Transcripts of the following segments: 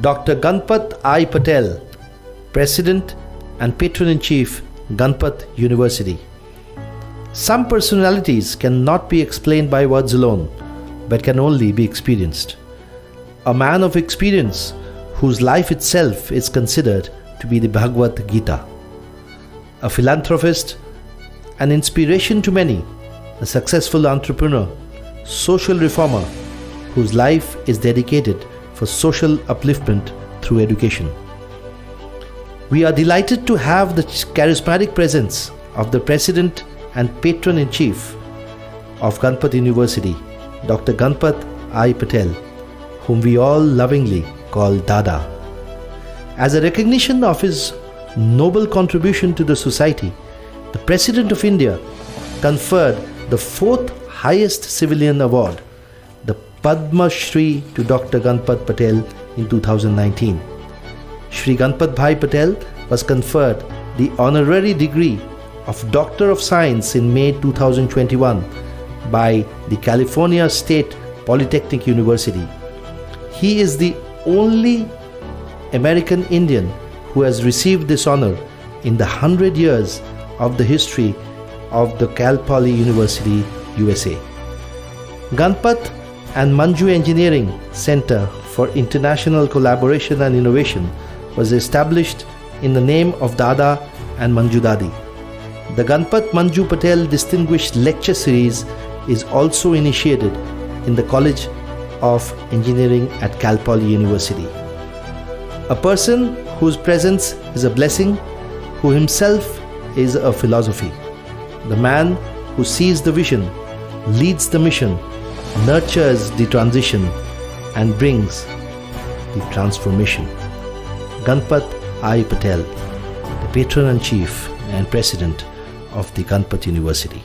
Dr. Ganpat I. Patel, President and Patron-in-Chief, Ganpat University. Some personalities cannot be explained by words alone, but can only be experienced. A man of experience whose life itself is considered to be the Bhagavad Gita. A philanthropist, an inspiration to many, a successful entrepreneur, social reformer whose life is dedicated for social upliftment through education. We are delighted to have the charismatic presence of the President and Patron-in-Chief of Ganpat University, Dr. Ganpat I. Patel, whom we all lovingly call Dada. As a recognition of his noble contribution to the society, the President of India conferred the fourth highest civilian award, the Padmashree, to Dr. Ganpat Patel in 2019. Shri Ganpatbhai Patel was conferred the honorary degree of Doctor of Science in May 2021 by the California State Polytechnic University. He is the only American Indian who has received this honor in the 100 years of the history of the Cal Poly University, USA. Ganpat and Manju Engineering Center for International Collaboration and Innovation was established in the name of Dada and Manju Dadi. The Ganpat Manju Patel Distinguished Lecture Series is also initiated in the College of Engineering at Cal Poly University. A person whose presence is a blessing, who himself is a philosophy. The man who sees the vision, leads the mission, nurtures the transition, and brings the transformation. Ganpat I. Patel, the Patron-in-Chief and President of the Ganpat University.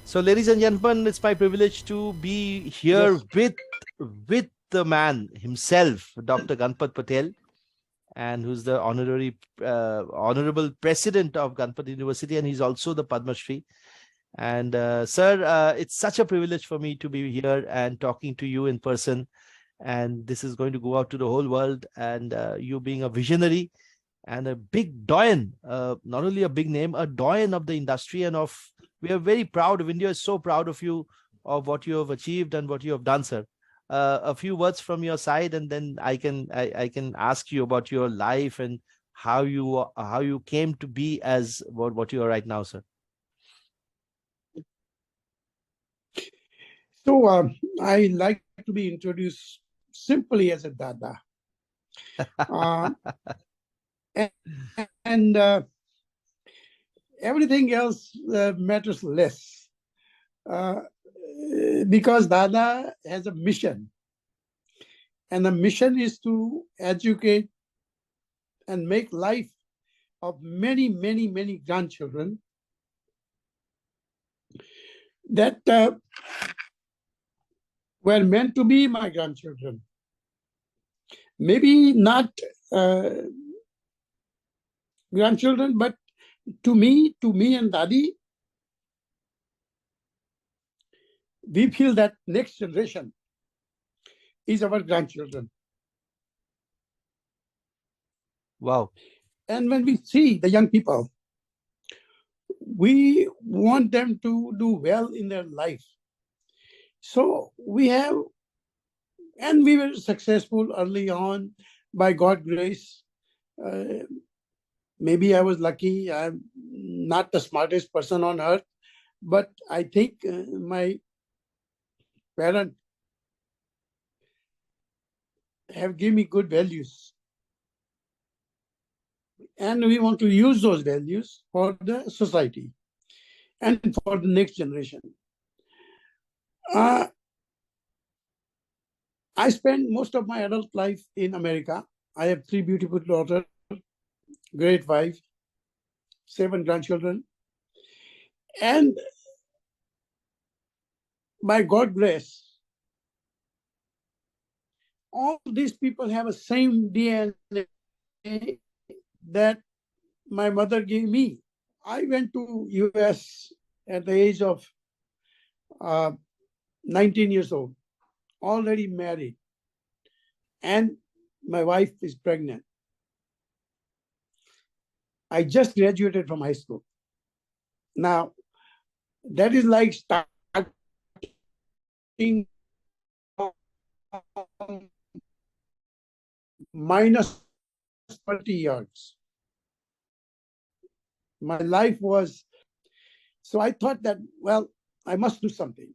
So, ladies and gentlemen, it's my privilege to be here with the man himself, Dr. Ganpat Patel, and who's the honorable president of Ganpat University, and he's also the Padmashree. And sir, it's such a privilege for me to be here and talking to you in person. And this is going to go out to the whole world. And you being a visionary and a big doyen, not only a big name, a doyen of the industry, and we are very proud of India. Is so proud of you, of what you have achieved and what you have done, sir. A few words from your side, and then I can ask you about your life and how you came to be as what you are right now, sir. So I like to be introduced simply as a Dada. And everything else matters less, because Dada has a mission, and the mission is to educate and make life of many, many, many grandchildren that were meant to be my grandchildren. Maybe not grandchildren, but to me and Dadi, we feel that next generation is our grandchildren. Wow. And when we see the young people, we want them to do well in their life. So we were successful early on by God's grace. Maybe I was lucky. I'm not the smartest person on earth, but I think my parents have given me good values. And we want to use those values for the society and for the next generation. I spent most of my adult life in America. I have 3 beautiful daughters, great wife, 7 grandchildren. And by God's grace, all these people have the same DNA that my mother gave me. I went to US at the age of 19 years old, already married. and my wife is pregnant. I just graduated from high school. Now, that is like starting minus 20 yards. My life was, so I thought that, well, I must do something.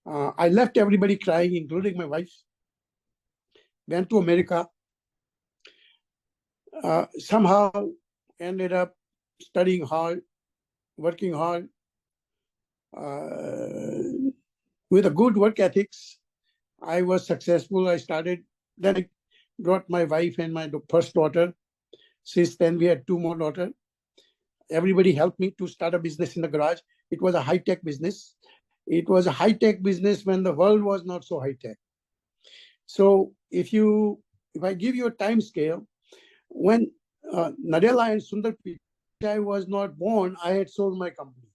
I left everybody crying, including my wife, went to America, somehow ended up studying hard, working hard, with a good work ethics. I was successful. I started, then I got my wife and my first daughter. Since then, we had two more daughters. Everybody helped me to start a business in the garage. It was a high-tech business. It was a high-tech business when the world was not so high-tech. So if I give you a time scale, when Nadella and Sundar Pichai was not born, I had sold my company.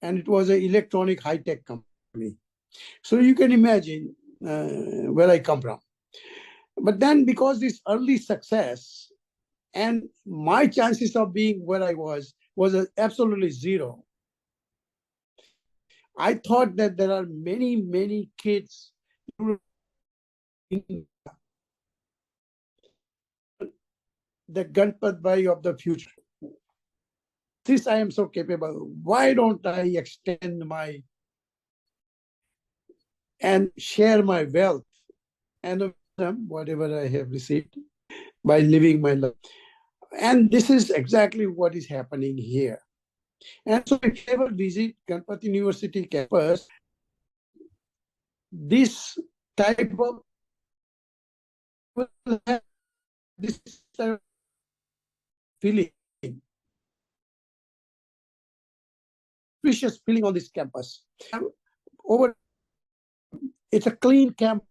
And it was an electronic high-tech company. So you can imagine where I come from. But then because this early success and my chances of being where I was absolutely zero, I thought that there are many, many kids in the Ganpatbhai of the future. Since I am so capable, why don't I extend and share my wealth and whatever I have received by living my life? And this is exactly what is happening here. And so if you ever visit Ganpat University campus, this type of this type of feeling, precious feeling on this campus. It's a clean campus.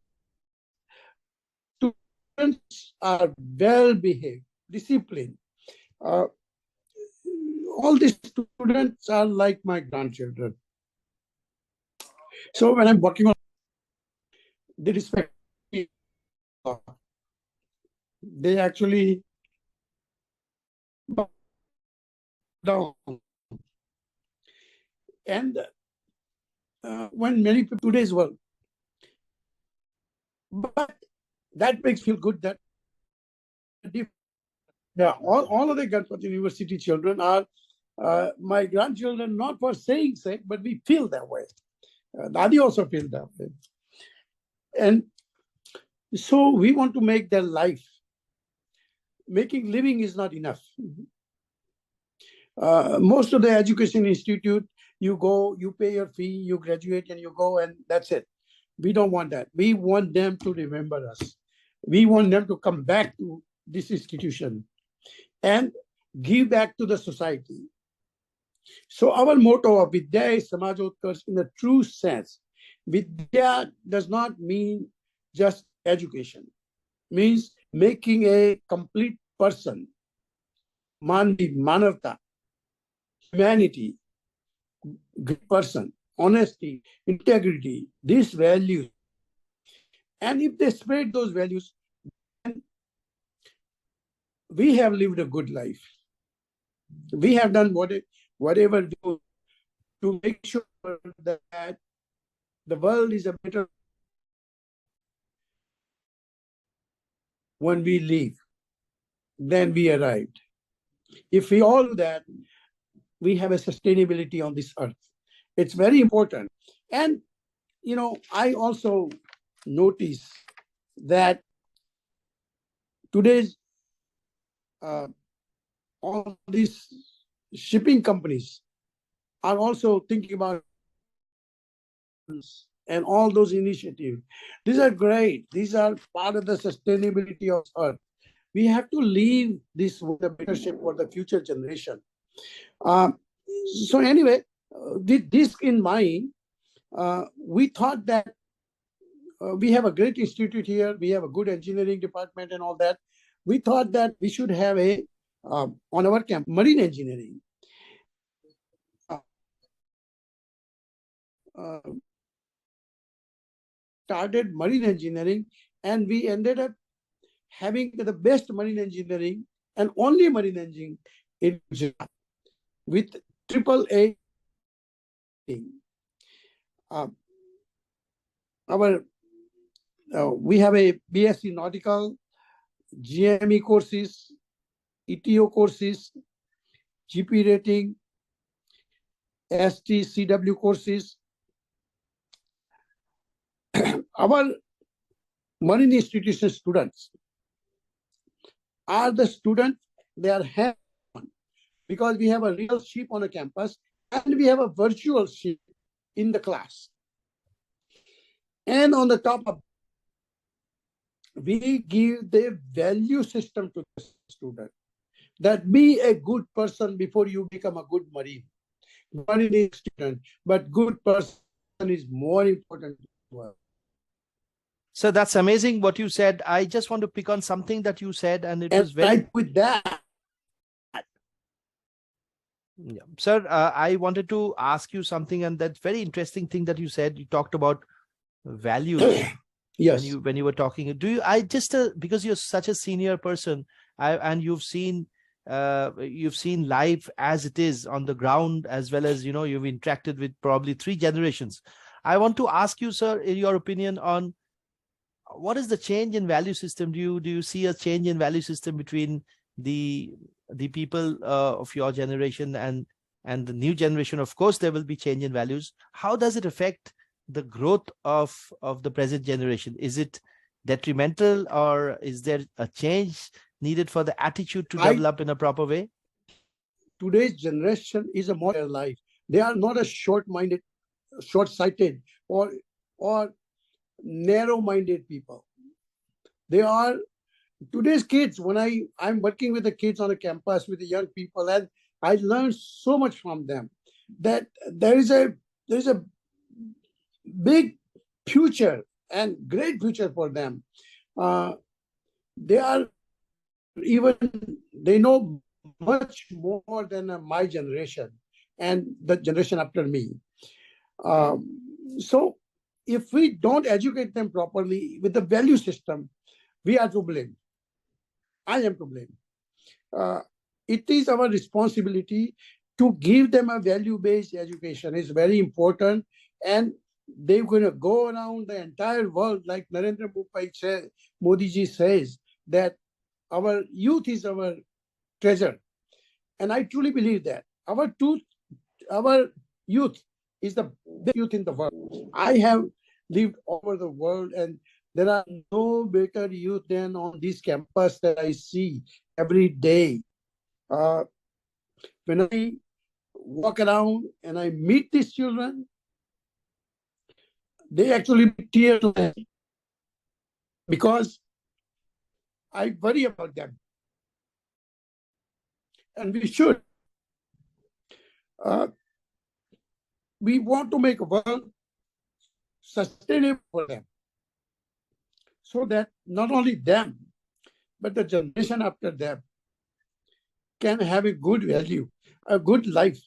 Students are well behaved, disciplined. All these students are like my grandchildren. So when I'm working on, they respect me. They actually bow down. And when many people today's world, but that makes feel good that all of the Ganpat University children are my grandchildren, not for saying sake, but we feel that way. Dadi also feel that way. And so we want to make their life. Making living is not enough. Most of the education institute, you go, you pay your fee, you graduate and you go and that's it. We don't want that. We want them to remember us. We want them to come back to this institution and give back to the society. So our motto of Vidya is Samajotkarsh in the true sense. Vidya does not mean just education. It means making a complete person, manvi, manavta, humanity, good person, honesty, integrity, these values. And if they spread those values, then we have lived a good life. We have done whatever we do to make sure that the world is a better when we leave than we arrived. If we all do that, we have a sustainability on this earth. It's very important. And, I also notice that today's all these shipping companies are also thinking about and all those initiatives. These are great. These are part of the sustainability of Earth. We have to leave this with a better shape for the future generation. So anyway, with this in mind, we thought that we have a great institute here. We have a good engineering department and all that. We thought that we should have on our camp, marine engineering. Started marine engineering And we ended up having the best marine engineering and only marine engineering in Gujarat with triple A. Uh, we have a BSc Nautical, GME courses, ETO courses, GP rating, STCW courses. Our marine institution students are the students, they are hands-on because we have a real ship on a campus and we have a virtual ship in the class. And on the top of, we give the value system to the student that be a good person before you become a good marine. Marine is student, but good person is more important to us. So that's amazing what you said. I just want to pick on something that you said, and it was very. Right with that. Yeah. Sir, I wanted to ask you something, and that's very interesting thing that you said. You talked about values. Yes. When you were talking. Do you? I just because you're such a senior person, and you've seen life as it is on the ground, as well as you've interacted with probably 3 generations. I want to ask you, sir, in your opinion on what is the change in value system? Do you see a change in value system between the people of your generation and the new generation? Of course, there will be change in values. How does it affect the growth of the present generation? Is it detrimental, or is there a change needed for the attitude to develop in a proper way? Today's generation is a more life. They are not a short-minded, short-sighted, or narrow-minded people. They are today's kids. When I'm working with the kids on a campus with the young people, and I learn so much from them that there is a big future and great future for them. They know much more than my generation and the generation after me. So if we don't educate them properly with the value system, we are to blame. I am to blame. It is our responsibility to give them a value-based education. It's very important, and they're going to go around the entire world, like Narendra Modi ji says, that our youth is our treasure. And I truly believe that. Our youth is the best youth in the world. I have lived all over the world, and there are no better youth than on this campus that I see every day. When I walk around and I meet these children, they actually tear to them because I worry about them. And we should. We want to make a world sustainable for them, so that not only them, but the generation after them can have a good value, a good life.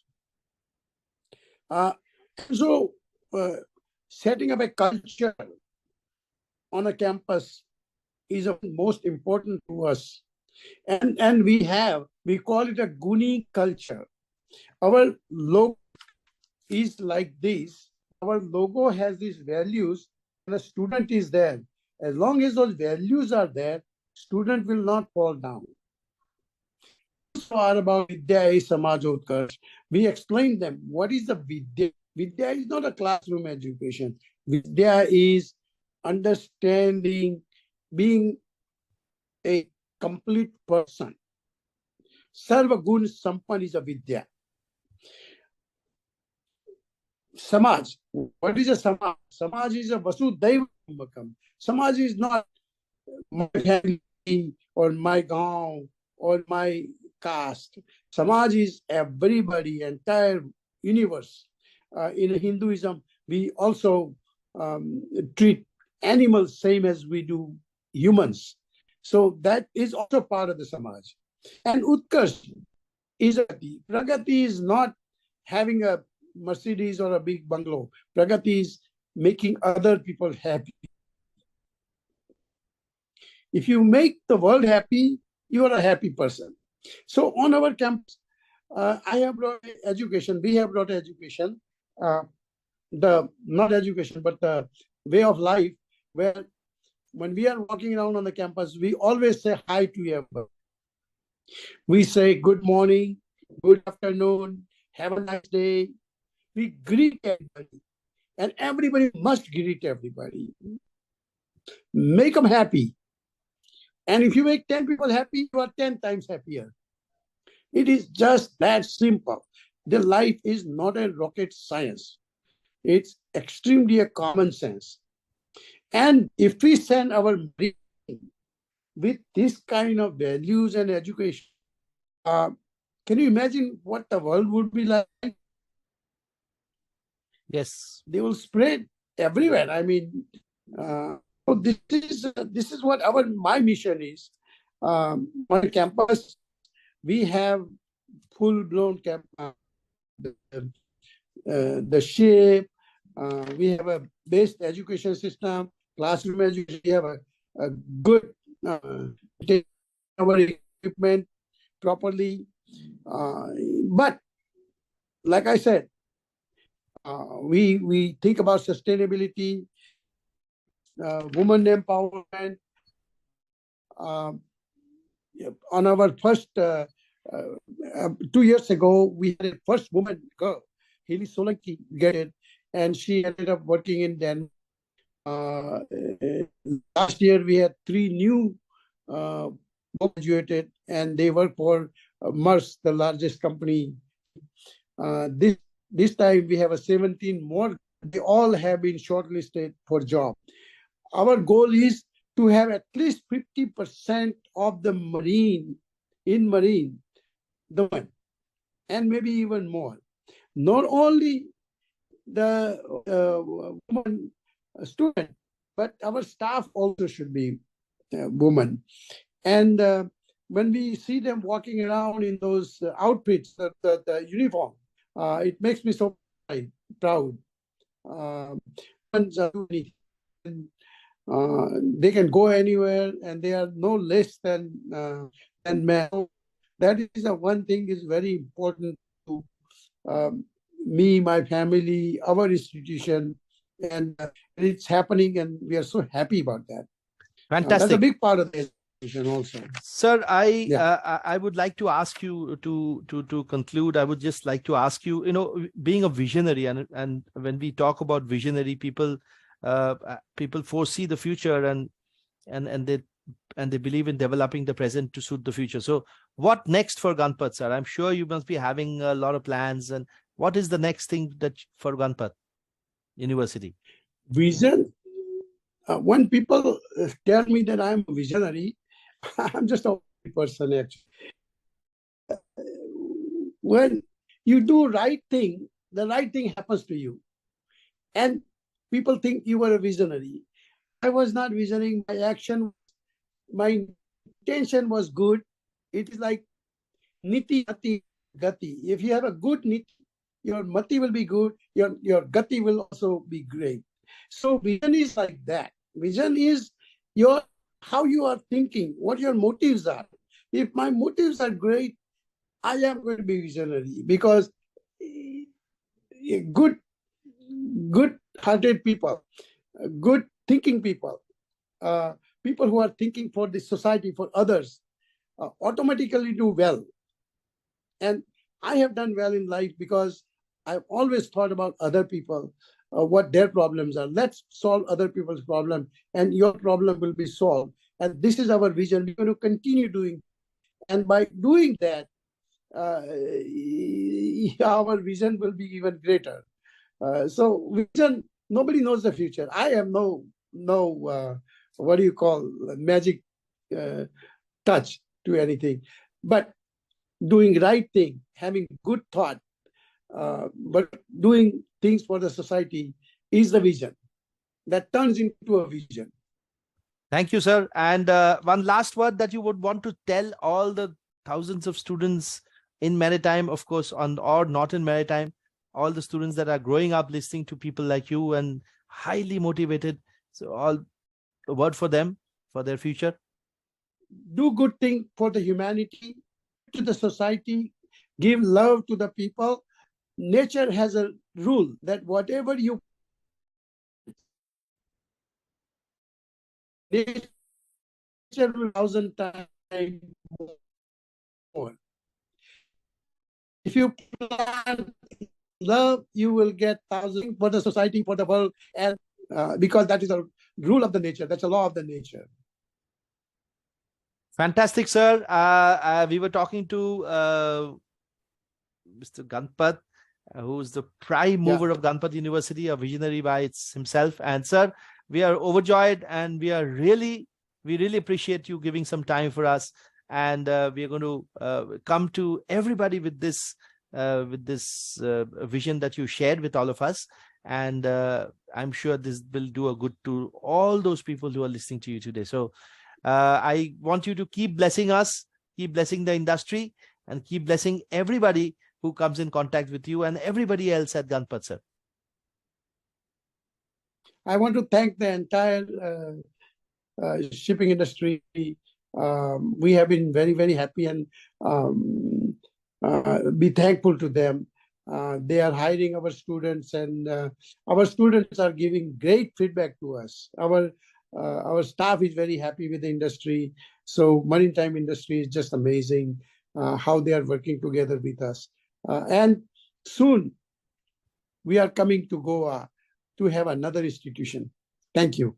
Setting up a culture on a campus is most important to us. And we call it a Guni culture. Our logo is like this. Our logo has these values, and a student is there. As long as those values are there, student will not fall down. Far about Vidya is Samaj Utkarsh. We explain them what is the Vidya. Vidya is not a classroom education. Vidya is understanding, being a complete person. Sarva Gun Sampan is a Vidya. Samaj. What is a Samaj? Samaj is a Vasudhaiva Kumbhakam. Samaj is not my family or my gaon or my caste. Samaj is everybody, entire universe. In Hinduism, we also treat animals same as we do humans. So that is also part of the Samaj. And Utkarsh is Pragati is not having a Mercedes or a big bungalow. Pragati is making other people happy. If you make the world happy, you are a happy person. So on our campus, I have brought education. We have brought education. The not education, but the way of life, where when we are walking around on the campus, we always say hi to everyone. We say good morning, good afternoon, have a nice day. We greet everybody, and everybody must greet everybody. Make them happy. And if you make 10 people happy, you are 10 times happier. It is just that simple. The life is not a rocket science. It's extremely a common sense. And if we send our brain with this kind of values and education, can you imagine what the world would be like? Yes. They will spread everywhere. I mean, so this is what my mission is. On campus, we have full-blown the shape. We have a best education system, classroom education. We have a good take our equipment properly. But like I said, we think about sustainability, women empowerment. On our first 2 years ago, we had a first woman girl, Haley Solanki, get it, and she ended up working in Denver. Last year, we had 3 new graduated, and they work for Mars, the largest company. This time, we have a 17 more. They all have been shortlisted for job. Our goal is to have at least 50% of the marine, the one, and maybe even more. Not only the woman student, but our staff also should be women. And when we see them walking around in those outfits, the uniform, it makes me so proud. They can go anywhere, and they are no less than men. That is the one thing is very important to me, my family, our institution, and it's happening, and we are so happy about that. Fantastic. That's a big part of the education also. Sir, I would like to ask you to conclude. I would just like to ask you, being a visionary, and when we talk about visionary, people foresee the future and they believe in developing the present to suit the future. So what next for Ganpat, sir? I'm sure you must be having a lot of plans. And what is the next thing for Ganpat University? Vision. When people tell me that I'm a visionary, I'm just a person actually. When you do right thing, the right thing happens to you. And people think you were a visionary. I was not visionary. My action, my intention was good. It is like niti, mati, gati. If you have a good niti, your mati will be good. Your gati will also be great. So vision is like that. Vision is how you are thinking, what your motives are. If my motives are great, I am going to be visionary, because good-hearted people, good thinking people, people who are thinking for the society, for others, automatically do well. And I have done well in life because I've always thought about other people, what their problems are. Let's solve other people's problem, and your problem will be solved. And this is our vision. We're going to continue doing. And by doing that, our vision will be even greater. So vision, nobody knows the future. I have no what do you call, magic touch to anything. But doing right thing, having good thought, but doing things for the society is the vision that turns into a vision. Thank you, sir. And one last word that you would want to tell all the thousands of students in Maritime, of course, or not in Maritime, all the students that are growing up listening to people like you and highly motivated. So all a word for them, for their future. do good thing for the humanity, to the society, give love to the people. Nature has a rule that whatever you nature will 1,000 times more. If you plant love, you will get 1,000 for the society, for the world, and because that is a rule of the nature. That's a law of the nature. Fantastic, sir. We were talking to Mr. Ganpat, who's the prime mover of Ganpat University, a visionary by himself. And sir, we are overjoyed, and we really appreciate you giving some time for us. And we are going to come to everybody with this vision that you shared with all of us. And I'm sure this will do a good to all those people who are listening to you today. So I want you to keep blessing us, keep blessing the industry, and keep blessing everybody who comes in contact with you and everybody else at Ganpat, sir. I want to thank the entire shipping industry. We have been very, very happy, and be thankful to them. They are hiring our students, and our students are giving great feedback to us. Our staff is very happy with the industry. So maritime industry is just amazing how they are working together with us. And soon we are coming to Goa to have another institution. Thank you.